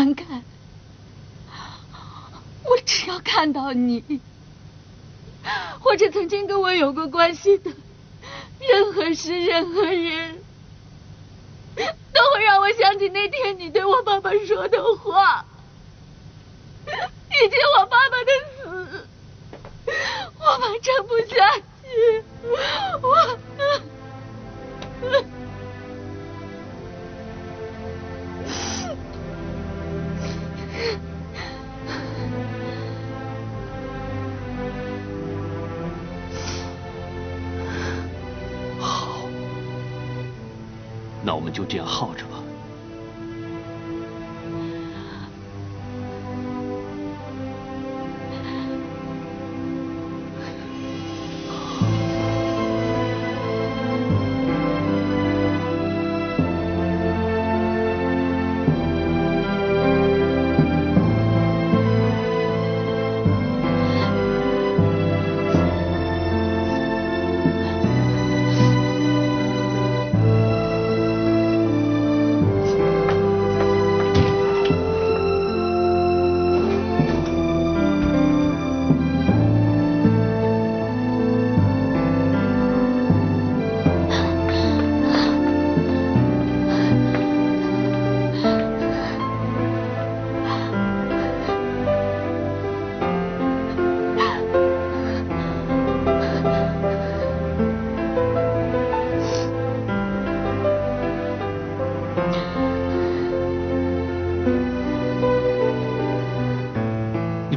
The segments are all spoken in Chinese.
韩凯，我只要看到你，或者曾经跟我有过关系的任何事、任何人，都会让我想起那天你对我爸爸说的话，以及我爸爸的死。我怕撑不下去，好，那我们就这样耗着吧。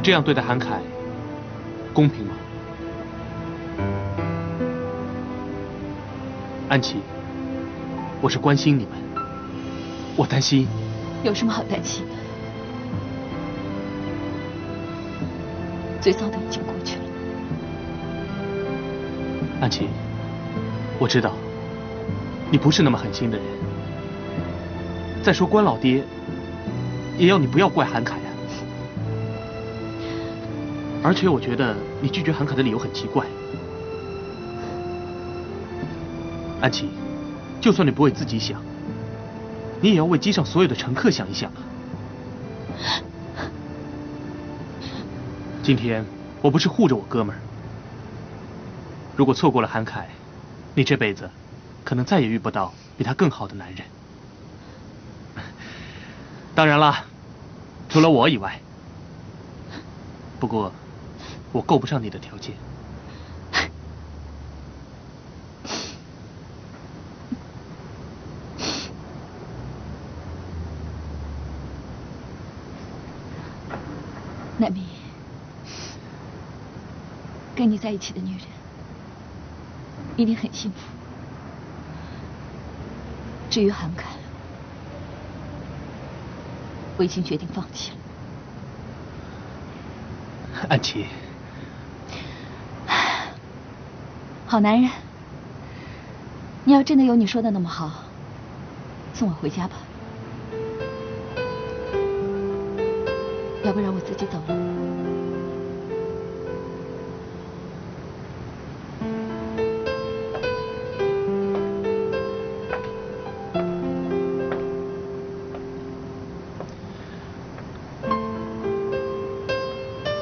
这样对待韩凯，公平吗？安琪，我是关心你们，我担心。有什么好担心的？最糟的已经过去了。安琪，我知道你不是那么狠心的人。再说关老爹，也要你不要怪韩凯啊。而且我觉得你拒绝韩凯的理由很奇怪。安琪，就算你不为自己想，你也要为机上所有的乘客想一想啊。今天我不是护着我哥们儿，如果错过了韩凯，你这辈子可能再也遇不到比他更好的男人。当然了，除了我以外。不过我够不上你的条件。南明，跟你在一起的女人一定很幸福。至于韩凯，我已经决定放弃了。安琪，好男人，你要真的有你说的那么好，送我回家吧，要不然我自己走了。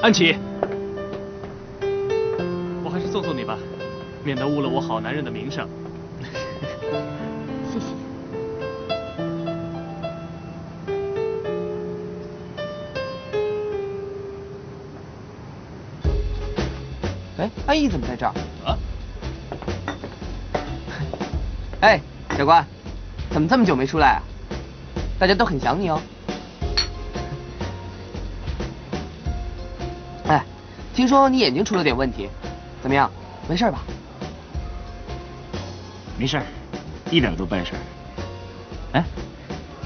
安琪，我还是送送你吧，免得误了我好男人的名声。谢谢。哎，安逸怎么在这儿？啊？哎，小关，怎么这么久没出来啊？大家都很想你哦。哎，听说你眼睛出了点问题，怎么样？没事吧？没事儿，一点都不碍事儿。哎，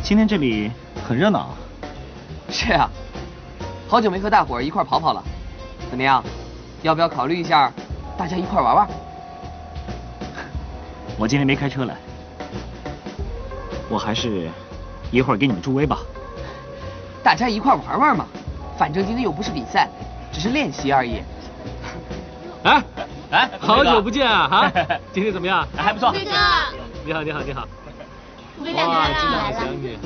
今天这里很热闹啊。是啊，好久没和大伙儿一块跑跑了，怎么样？要不要考虑一下，大家一块玩玩？我今天没开车来，我还是一会儿给你们助威吧。大家一块玩玩嘛，反正今天又不是比赛，只是练习而已。哎，好久不见啊！哈，今天怎么样？还不错。飞哥，你好，你好，你好。飞哥来了。真的好想你。